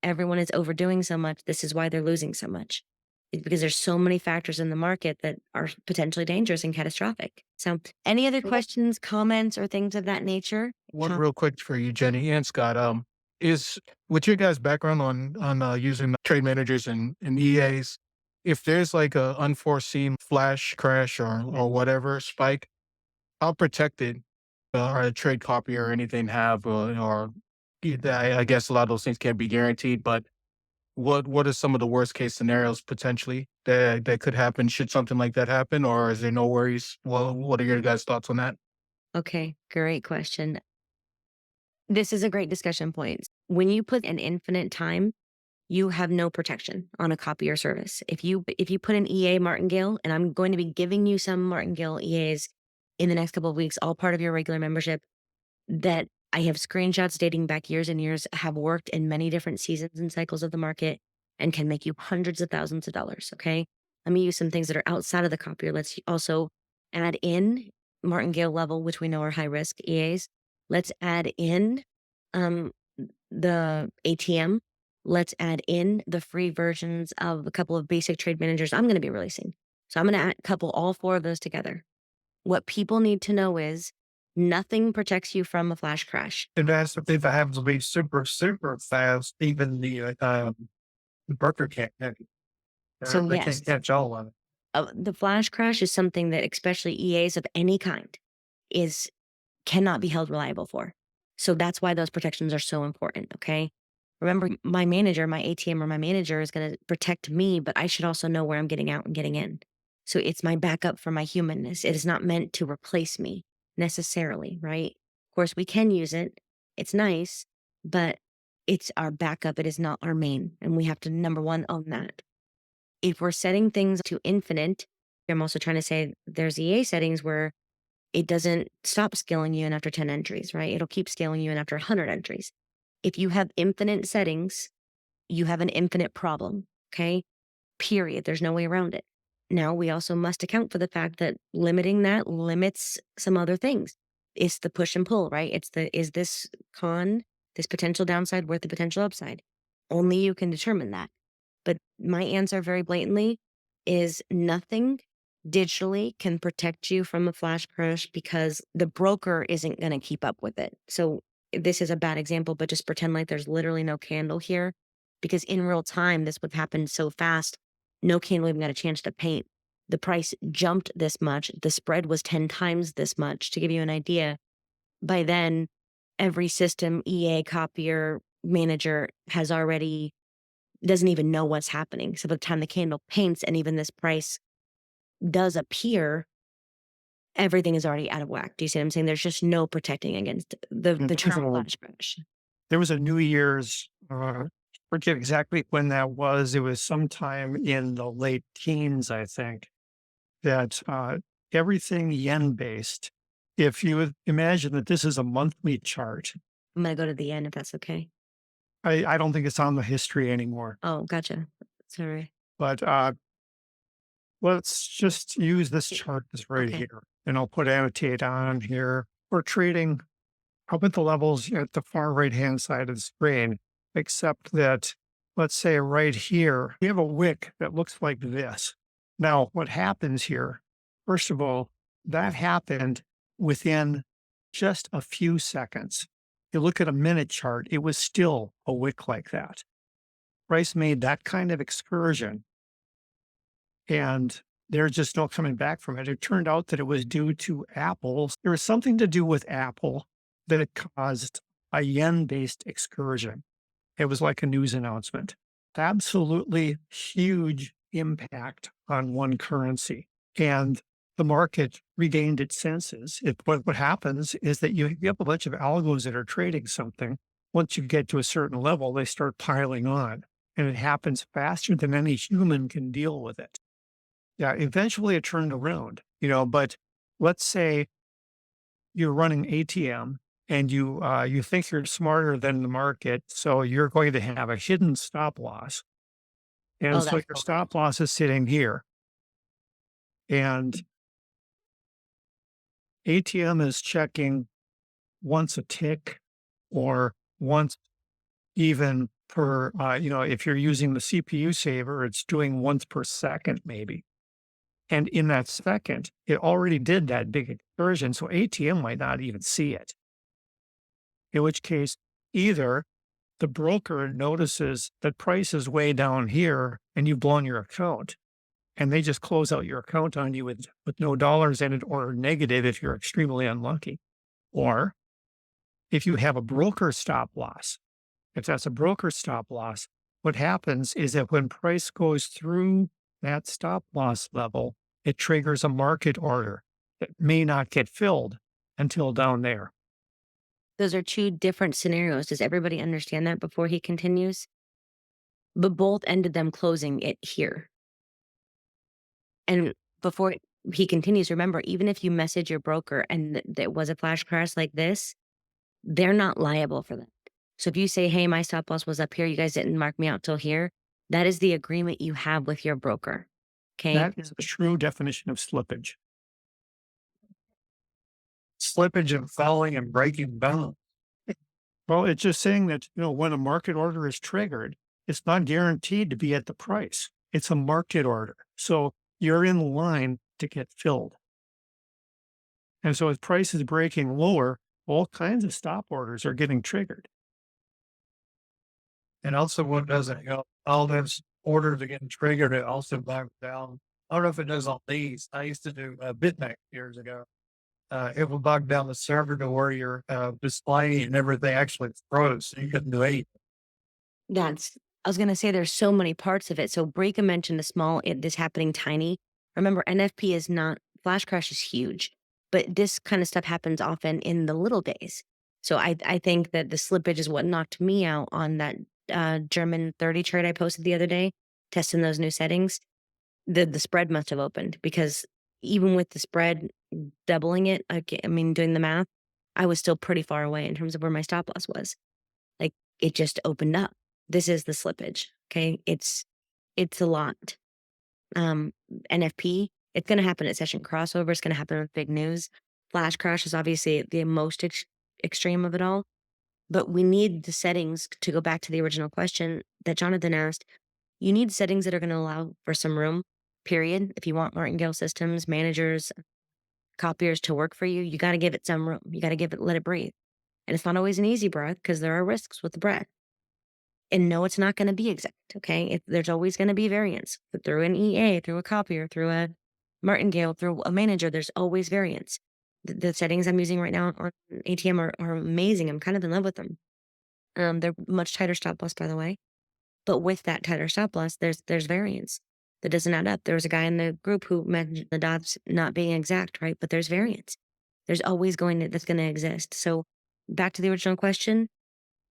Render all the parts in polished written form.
everyone is overdoing so much. This is why they're losing so much. It's because there's so many factors in the market that are potentially dangerous and catastrophic. So, any other questions, comments, or things of that nature? One real quick for you, Jenny and Scott. Is with your guys' background on using trade managers and EAs, if there's like a unforeseen flash crash or whatever spike, how protected or a trade copy or anything have or I guess a lot of those things can't be guaranteed, but what are some of the worst case scenarios potentially that could happen should something like that happen, or is there no worries? Well, what are your guys' thoughts on that? Okay, great question. This is a great discussion point. When you put an infinite time, you have no protection on a copy or service. If you put an EA martingale, and I'm going to be giving you some martingale EAs in the next couple of weeks, all part of your regular membership, that I have screenshots dating back years and years, have worked in many different seasons and cycles of the market, and can make you hundreds of thousands of dollars. Okay. Let me use some things that are outside of the copier. Let's also add in martingale level, which we know are high risk EAs. Let's add in um, the ATM. Let's add in the free versions of a couple of basic trade managers I'm going to be releasing. So I'm going to couple all four of those together. What people need to know is nothing protects you from a flash crash. And that's if it happens to be super, super fast, even the broker can't catch it. So They yes, can't catch all of it. the flash crash is something that especially EAs of any kind is cannot be held reliable for. So that's why those protections are so important. Okay. Remember, my manager, my ATM or my manager is going to protect me, but I should also know where I'm getting out and getting in. So it's my backup for my humanness. It is not meant to replace me necessarily, right? Of course, we can use it. It's nice, but it's our backup. It is not our main. And we have to, number one, own that. If we're setting things to infinite, I'm also trying to say there's EA settings where it doesn't stop scaling you in after 10 entries, right? It'll keep scaling you in after 100 entries. If you have infinite settings, you have an infinite problem, okay? Period. There's no way around it. Now, we also must account for the fact that limiting that limits some other things. It's the push and pull, right? Is this this potential downside worth the potential upside? Only you can determine that. But my answer very blatantly is nothing digitally can protect you from a flash crash because the broker isn't going to keep up with it. So this is a bad example, but just pretend like there's literally no candle here because in real time, this would happen so fast. No candle even got a chance to paint. The price jumped this much. The spread was 10 times this much. To give you an idea, by then, every system, EA, copier, manager doesn't even know what's happening. So by the time the candle paints and even this price does appear, everything is already out of whack. Do you see what I'm saying? There's just no protecting against the term flash crash. There was a New Year's, forget exactly when that was. It was sometime in the late teens, I think, that everything yen based. If you would imagine that this is a monthly chart, I'm going to go to the end if that's okay. I don't think it's on the history anymore, Oh, gotcha. Sorry. but let's just use this chart that's right Okay. here. And I'll put annotate on here. We're trading, I'll put the levels at the far right-hand side of the screen, except that, let's say right here, we have a wick that looks like this. Now, what happens here, first of all, that happened within just a few seconds. You look at a minute chart, it was still a wick like that. Price made that kind of excursion, and there's just no coming back from it. It turned out that it was due to Apple. There was something to do with Apple that it caused a yen-based excursion. It was like a news announcement. Absolutely huge impact on one currency. And the market regained its senses. What happens is that you have a bunch of algos that are trading something. Once you get to a certain level, they start piling on. And it happens faster than any human can deal with it. Yeah, eventually it turned around, but let's say you're running ATM and you think you're smarter than the market, so you're going to have a hidden stop loss. And Oh, so that's your cool. stop loss is sitting here. And ATM is checking once a tick or once even per, if you're using the CPU saver, it's doing once per second, maybe. And in that second, it already did that big excursion. So ATM might not even see it. In which case, either the broker notices that price is way down here and you've blown your account, and they just close out your account on you with no dollars in it or negative if you're extremely unlucky. Or if you have a broker stop loss, if that's a broker stop loss, what happens is that when price goes through that stop loss level, it triggers a market order that may not get filled until down there. Those are two different scenarios. Does everybody understand that before he continues? But both ended them closing it here. And before he continues, remember, even if you message your broker and there was a flash crash like this, they're not liable for that. So if you say, hey, my stop loss was up here, you guys didn't mark me out till here, that is the agreement you have with your broker. Okay. That is the true definition of slippage. Slippage and falling and breaking down. Well, it's just saying that, when a market order is triggered, it's not guaranteed to be at the price. It's a market order. So you're in line to get filled. And so as price is breaking lower, all kinds of stop orders are getting triggered. And also what does it, all those orders are getting triggered, it also bogs down. I don't know if it does on these. I used to do BitMEX years ago. It will bog down the server to where your display and everything actually froze. So you couldn't do anything. I was going to say there's so many parts of it. So Breaker mentioned the small, this happening tiny. Remember, NFP is not, flash crash is huge, but this kind of stuff happens often in the little days. So I think that the slippage is what knocked me out on that German 30 trade I posted the other day, testing those new settings. The spread must have opened because even with the spread doubling it, doing the math, I was still pretty far away in terms of where my stop loss was. Like it just opened up. This is the slippage. Okay. It's a lot. NFP, it's going to happen at session crossover. It's going to happen with big news. Flash crash is obviously the most extreme of it all. But we need the settings to go back to the original question that Jonathan asked. You need settings that are going to allow for some room, period. If you want martingale systems, managers, copiers to work for you, you got to give it some room. You got to let it breathe. And it's not always an easy breath because there are risks with the breath. And no, it's not going to be exact, okay? There's always going to be variance. But through an EA, through a copier, through a martingale, through a manager, there's always variance. The settings I'm using right now on ATM are amazing. I'm kind of in love with them. They're much tighter stop loss, by the way. But with that tighter stop loss, there's variance that doesn't add up. There was a guy in the group who mentioned the dots not being exact, right? But there's variance. There's always that's going to exist. So back to the original question,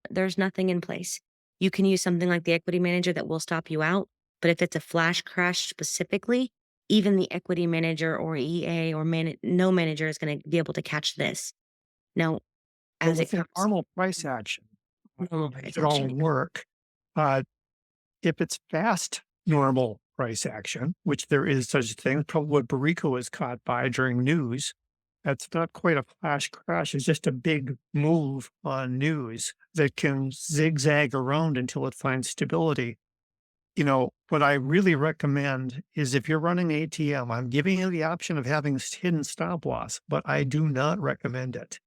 there's nothing in place. You can use something like the equity manager that will stop you out. But if it's a flash crash specifically, even the equity manager or EA or no manager is going to be able to catch this. Now, as it comes, normal price action, normal it price could all action. work. If it's fast normal price action, which there is such a thing, probably what Barrico was caught by during news, that's not quite a flash crash. It's just a big move on news that can zigzag around until it finds stability. What I really recommend is if you're running ATM, I'm giving you the option of having hidden stop loss, but I do not recommend it.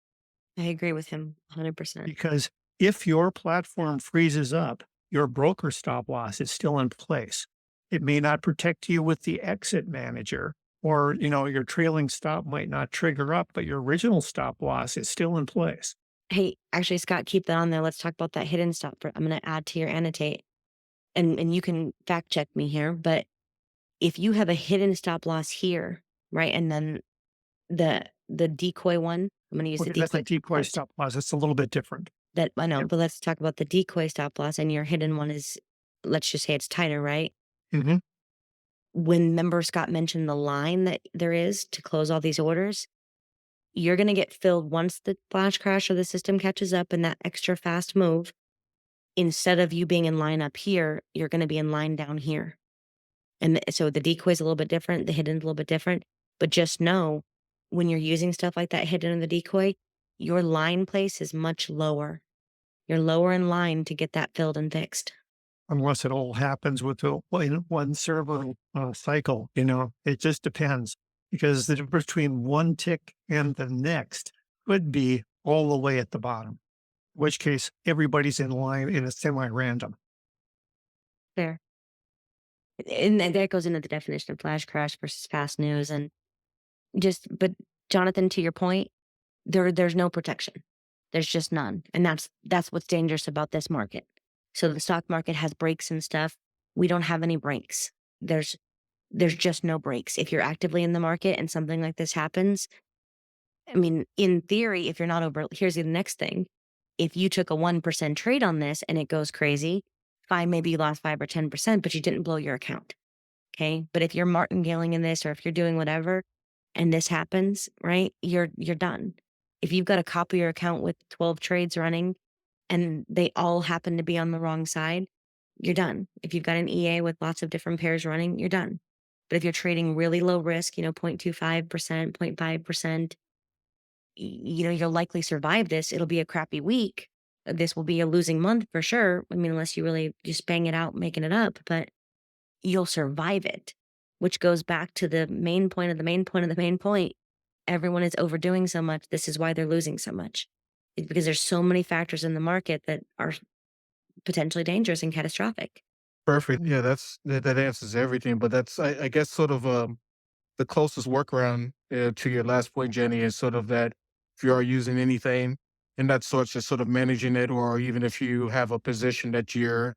I agree with him 100%. Because if your platform freezes up, your broker stop loss is still in place. It may not protect you with the exit manager, or, your trailing stop might not trigger up, but your original stop loss is still in place. Hey, actually, Scott, keep that on there. Let's talk about that hidden stop. I'm going to add to your annotate, and you can fact check me here. But if you have a hidden stop loss here, right, and then the decoy one, I'm going to use the That's decoy. a decoy stop loss. It's a little bit different. That I know, Yep. but let's talk about the decoy stop loss, and your hidden one is, let's just say it's tighter, right? Mm-hmm. When member Scott mentioned the line that there is to close all these orders, you're going to get filled once the flash crash or the system catches up in that extra fast move. Instead of you being in line up here, you're going to be in line down here. And so the decoy is a little bit different. The hidden is a little bit different. But just know when you're using stuff like that hidden in the decoy, your line place is much lower. You're lower in line to get that filled and fixed. Unless it all happens with in one server cycle. It just depends because the difference between one tick and the next could be all the way at the bottom, in which case everybody's in line in a semi-random. Fair. And that goes into the definition of flash crash versus fast news. And but Jonathan, to your point, there's no protection. There's just none. And that's what's dangerous about this market. So the stock market has breaks and stuff. We don't have any breaks. There's just no breaks. If you're actively in the market and something like this happens, I mean, in theory, if you're not over, here's the next thing. If you took a 1% trade on this and it goes crazy, fine, maybe you lost 5 or 10%, but you didn't blow your account. Okay. But if you're martingaling in this or if you're doing whatever and this happens, right, you're done. If you've got a copy your account with 12 trades running and they all happen to be on the wrong side, you're done. If you've got an EA with lots of different pairs running, you're done. But if you're trading really low risk, 0.25%, 0.5%, you'll likely survive this. It'll be a crappy week. This will be a losing month for sure. I mean, unless you really just bang it out, making it up, but you'll survive it, which goes back to the main point of the main point of the main point. Everyone is overdoing so much. This is why they're losing so much. It's because there's so many factors in the market that are potentially dangerous and catastrophic. Perfect. Yeah, that answers everything. But that's I guess sort of the closest workaround to your last point, Jenny, is sort of that if you are using anything in that sort, just sort of managing it, or even if you have a position that you're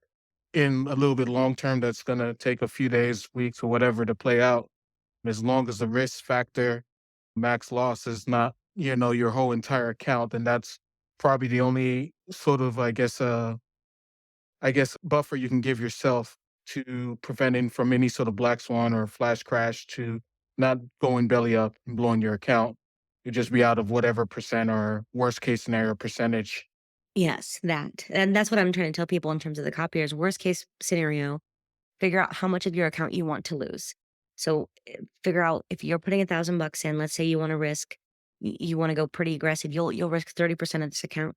in a little bit long term, that's going to take a few days, weeks, or whatever to play out. As long as the risk factor max loss is not, your whole entire account, then that's probably the only sort of, I guess, buffer you can give yourself to preventing from any sort of black swan or flash crash to not going belly up and blowing your account. You just be out of whatever percent or worst case scenario percentage. Yes, that. And that's what I'm trying to tell people in terms of the copiers. Worst case scenario, figure out how much of your account you want to lose. So figure out if you're putting $1,000 in, let's say you want to risk, you want to go pretty aggressive, you'll risk 30% of this account.